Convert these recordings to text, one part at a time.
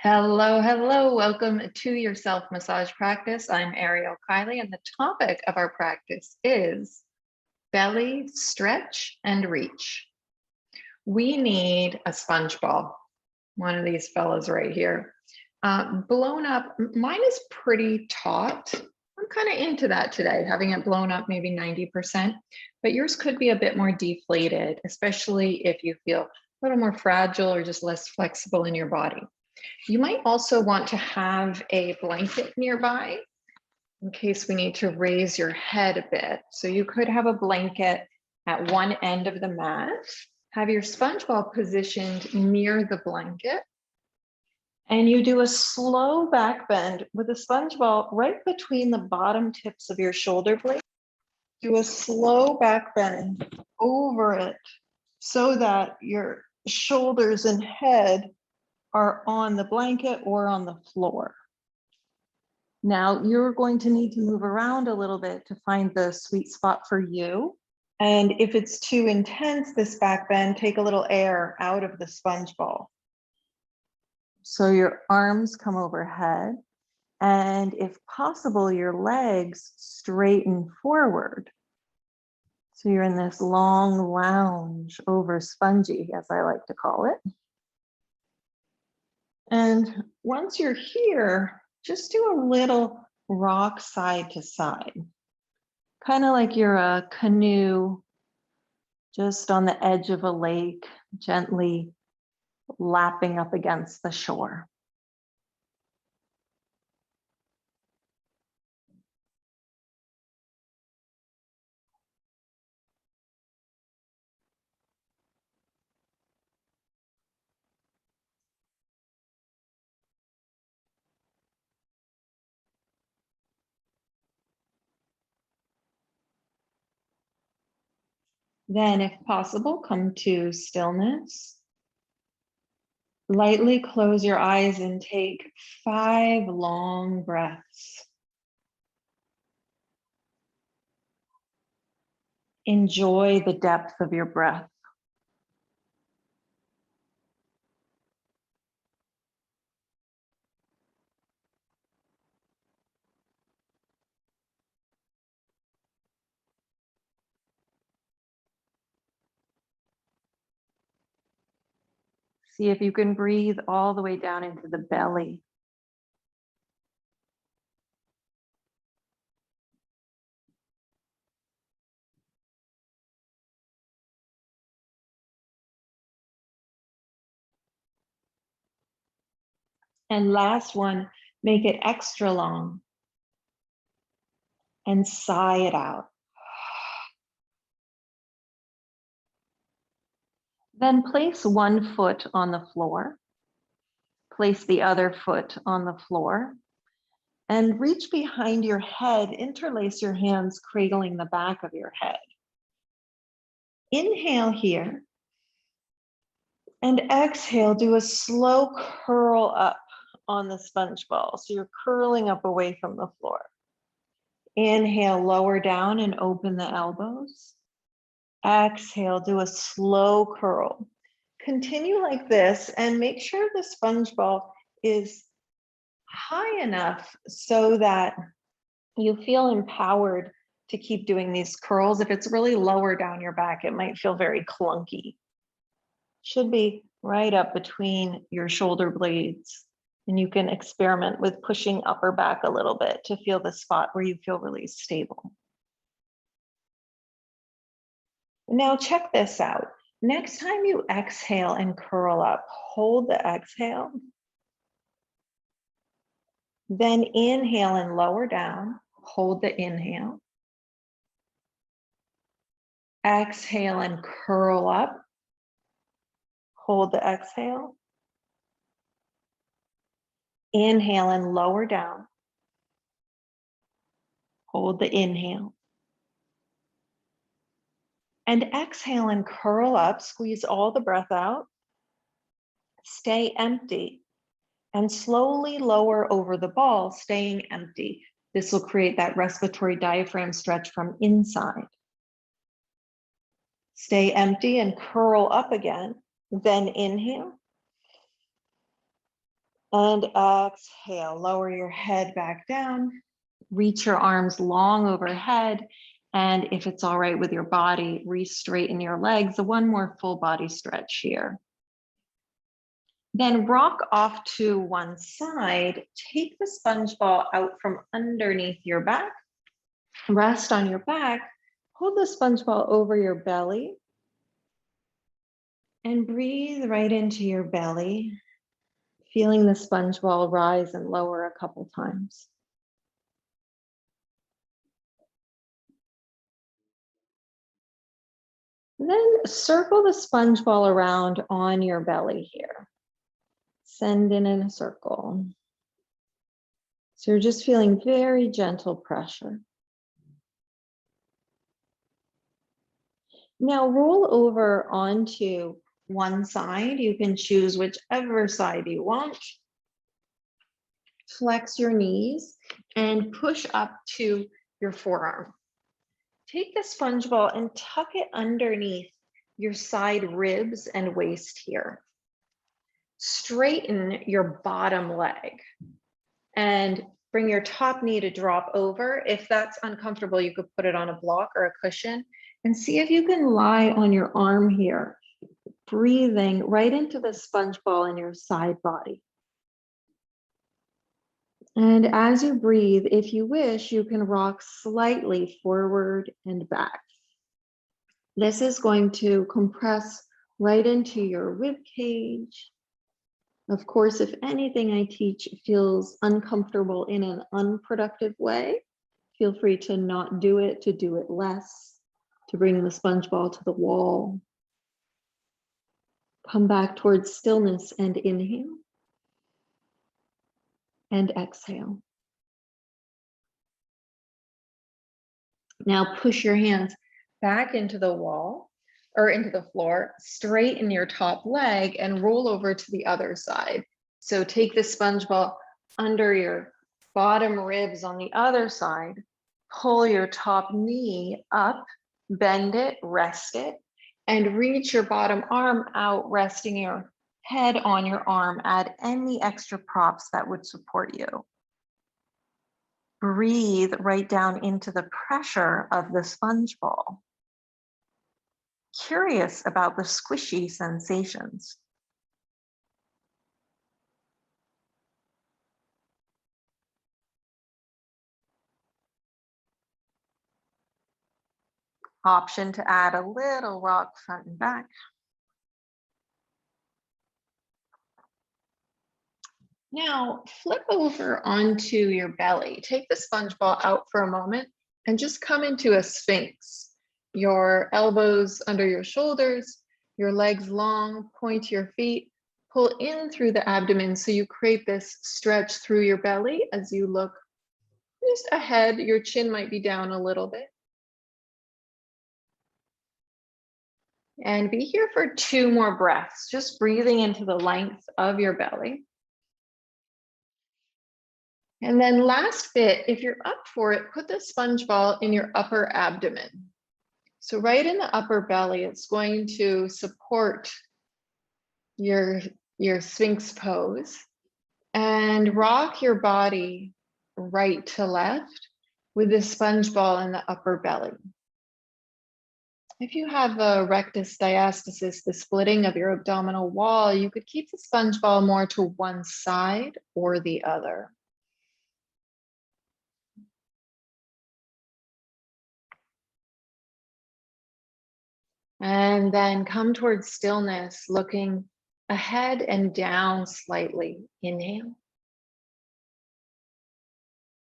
Hello, hello. Welcome to your self-massage practice. I'm Ariel Kiley, and the topic of our practice is belly stretch and reach. We need a sponge ball, one of these fellows right here. Blown up, mine is pretty taut. I'm kind of into that today, having it blown up maybe 90%, but yours could be a bit more deflated, especially if you feel a little more fragile or just less flexible in your body. You might also want to have a blanket nearby in case we need to raise your head a bit. So you could have a blanket at one end of the mat, have your sponge ball positioned near the blanket, and you do a slow back bend with the sponge ball right between the bottom tips of your shoulder blades. Do a slow back bend over it so that your shoulders and head are on the blanket or on the floor. Now you're going to need to move around a little bit to find the sweet spot for you. And if it's too intense, this back bend, take a little air out of the sponge ball. So your arms come overhead, and if possible, your legs straighten forward. So you're in this long lounge over spongy, as I like to call it. And once you're here, just do a little rock side to side, kind of like you're a canoe just on the edge of a lake, gently lapping up against the shore. Then, if possible, come to stillness. Lightly close your eyes and take 5 long breaths. Enjoy the depth of your breath. See if you can breathe all the way down into the belly. And last one, make it extra long and sigh it out. Then place one foot on the floor, place the other foot on the floor, and reach behind your head, interlace your hands, cradling the back of your head. Inhale here, and exhale, do a slow curl up on the sponge ball. So you're curling up away from the floor. Inhale, lower down and open the elbows. Exhale, do a slow curl. Continue like this and make sure the sponge ball is high enough so that you feel empowered to keep doing these curls. If it's really lower down your back, it might feel very clunky. Should be right up between your shoulder blades. And you can experiment with pushing up or back a little bit to feel the spot where you feel really stable. Now check this out. Next time you exhale and curl up, hold the exhale. Then inhale and lower down, hold the inhale. Exhale and curl up, hold the exhale. Inhale and lower down, hold the inhale. And exhale and curl up, squeeze all the breath out. Stay empty and slowly lower over the ball, staying empty. This will create that respiratory diaphragm stretch from inside. Stay empty and curl up again. Then inhale. And exhale, lower your head back down. Reach your arms long overhead. And if it's all right with your body, re-straighten your legs. One more full body stretch here. Then rock off to one side. Take the sponge ball out from underneath your back. Rest on your back. Hold the sponge ball over your belly. And breathe right into your belly, feeling the sponge ball rise and lower a couple times. Then circle the sponge ball around on your belly here. Send in a circle. So you're just feeling very gentle pressure. Now roll over onto one side. You can choose whichever side you want. Flex your knees and push up to your forearm. Take the sponge ball and tuck it underneath your side ribs and waist here. Straighten your bottom leg and bring your top knee to drop over. If that's uncomfortable, you could put it on a block or a cushion and see if you can lie on your arm here, breathing right into the sponge ball in your side body. And as you breathe, if you wish, you can rock slightly forward and back. This is going to compress right into your rib cage. Of course, if anything I teach feels uncomfortable in an unproductive way, feel free to not do it, to do it less, to bring the sponge ball to the wall. Come back towards stillness and inhale. And exhale. Now push your hands back into the wall or into the floor, straighten your top leg and roll over to the other side. So take the sponge ball under your bottom ribs on the other side, pull your top knee up, bend it, rest it, and reach your bottom arm out, resting your head on your arm. Add any extra props that would support you. Breathe right down into the pressure of the sponge ball. Curious about the squishy sensations. Option to add a little rock front and back. Now flip over onto your belly. Take the sponge ball out for a moment and just come into a sphinx. Your elbows under your shoulders, your legs long, point your feet, pull in through the abdomen so you create this stretch through your belly as you look just ahead. Your chin might be down a little bit. And be here for 2 more breaths, just breathing into the length of your belly. And then last bit, if you're up for it, put the sponge ball in your upper abdomen. So right in the upper belly, it's going to support your sphinx pose, and rock your body right to left with the sponge ball in the upper belly. If you have a rectus diastasis, the splitting of your abdominal wall, you could keep the sponge ball more to one side or the other. And then come towards stillness, looking ahead and down slightly. Inhale.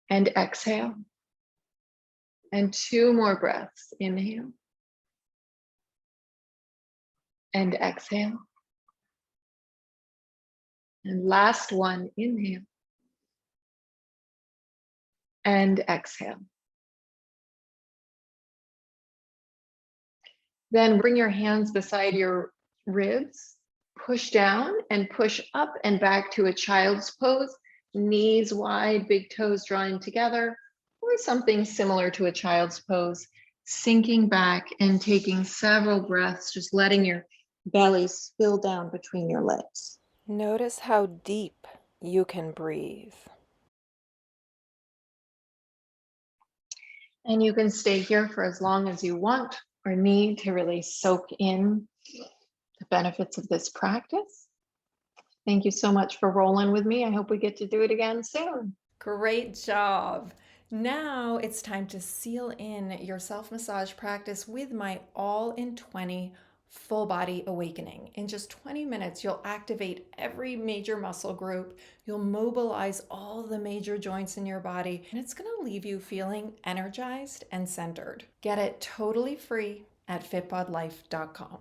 And exhale. And 2 more breaths. Inhale. And exhale. And last one, inhale. And exhale. Then bring your hands beside your ribs, push down and push up and back to a child's pose, knees wide, big toes drawing together, or something similar to a child's pose, sinking back and taking several breaths, just letting your belly spill down between your legs. Notice how deep you can breathe. And you can stay here for as long as you want or need to really soak in the benefits of this practice. Thank you so much for rolling with me. I hope we get to do it again soon. Great job. Now it's time to seal in your self-massage practice with my all in 20 full body awakening. In just 20 minutes, you'll activate every major muscle group. You'll mobilize all the major joints in your body, and it's going to leave you feeling energized and centered. Get it totally free at fitbodlife.com.